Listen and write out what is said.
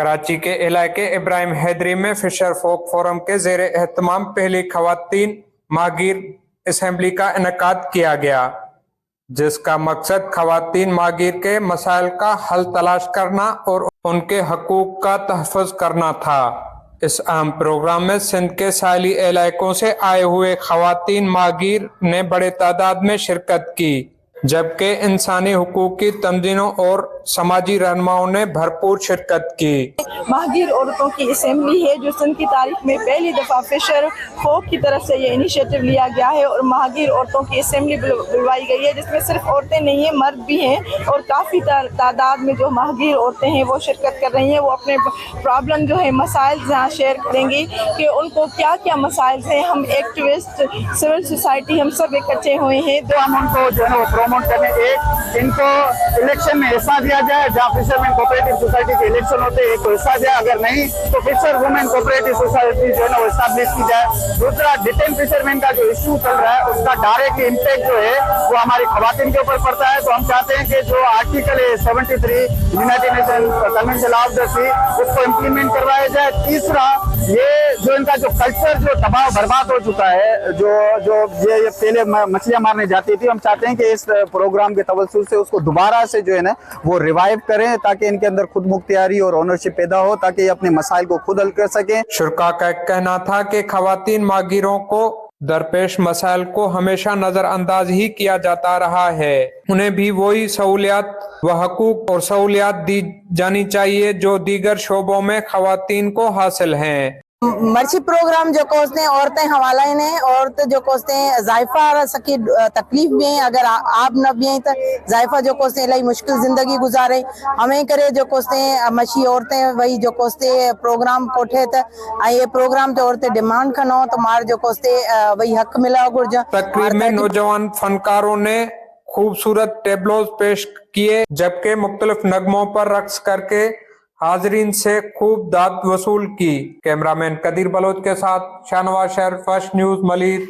कराची के इलाके इब्राहिम हैदरी में फिशर फोक फोरम के ज़ेर एहतमाम पहली खवातीन माहिर असेंबली का इनेकाद किया गया, जिसका मकसद खवातीन माहिर के मसाइल का हल तलाश करना और उनके हकूक का तहफ़्फ़ुज़ करना था। इस अहम प्रोग्राम में सिंध के साहिली इलाकों से आए हुए खवातीन माहिर ने बड़े तादाद में शिरकत की, जबकि इंसानी हुकूक की तंजीमों और समाजी रहनुमाओं ने भरपूर शिरकत की। माहिर औरतों की असेंबली है जो सिंध की तारीख में पहली दफ़ा फिशर फोक की तरफ से ये इनिशिएटिव लिया गया है और माहिर औरतों की असेंबली बुलवाई गई है, जिसमें सिर्फ औरतें नहीं हैं, मर्द भी हैं और काफ़ी तादाद में जो माहिर औरतें हैं वो शिरकत कर रही हैं। वो अपने प्रॉब्लम जो है मसाइल जहाँ शेयर करेंगी कि उनको क्या क्या मसाइल हैं। हम एक्टिविस्ट, सिविल सोसाइटी, हम सब इकट्ठे हुए हैं तो हम उनको जो है वो प्रमोट करने एक इनको इलेक्शन में हिस्सा दिया जाए, जहाँ फिशरमैन कोऑपरेटिव सोसाइटी के इलेक्शन होते हैं एक को हिस्सा दिया, अगर नहीं तो फिशर वुमेन कोऑपरेटिव सोसाइटी जो है ना वो एस्टैब्लिश की जाए। दूसरा, डिटेन फिशरमैन का जो इशू चल रहा है उसका डायरेक्ट इम्पैक्ट जो है वो हमारी खवातीन के ऊपर पड़ता है, तो हम चाहते हैं कि जो आर्टिकल है 73 United Nation convention of the sea उसको इम्प्लीमेंट करवाया जाए। तीसरा, ये जो इनका जो कल्चर जो तबाह बर्बाद हो चुका है, जो ये पहले मछलियां मारने जाती थी, हम चाहते हैं कि इस प्रोग्राम के तवज्जुह से उसको दोबारा से जो है ना वो रिवाइव करें ताकि इनके अंदर खुद मुख्तियारी और ओनरशिप पैदा हो, ताकि ये अपने मसाइल को खुद हल कर सकें। शुरा का कहना था कि खवातीन माहिरों को दरपेश मसाइल को हमेशा नजरअंदाज ही किया जाता रहा है, उन्हें भी वही सहूलियात व हकूक और सहूलियात दी जानी चाहिए जो दीगर शोबों में खवातीन को हासिल हैं। मर्ची प्रोग्राम जो कोसते औरतें हवाला ने औरत जो कोसते जायफा सकी तकलीफ भी हैं, अगर आप न भी हैं तो जायफा जो कोसते इलाही मुश्किल जिंदगी गुजारे हमें करे जो कोसते मछी औरतें वही जो कोसते प्रोग्राम कोठे त ये प्रोग्राम ते औरतें डिमांड खनो तो मार जो कोसते वही हक मिला गुर्ज। तकरीब में नौजवान फनकारों ने खूबसूरत टेबलोज पेश किए, जबकि मुख्तलिफ नगमों पर रक्स करके हाजरीन से खूब दाद वसूल की। कैमरामैन कदीर बलोच के साथ शाहनवाज शहर, फर्स्ट न्यूज, मलिर।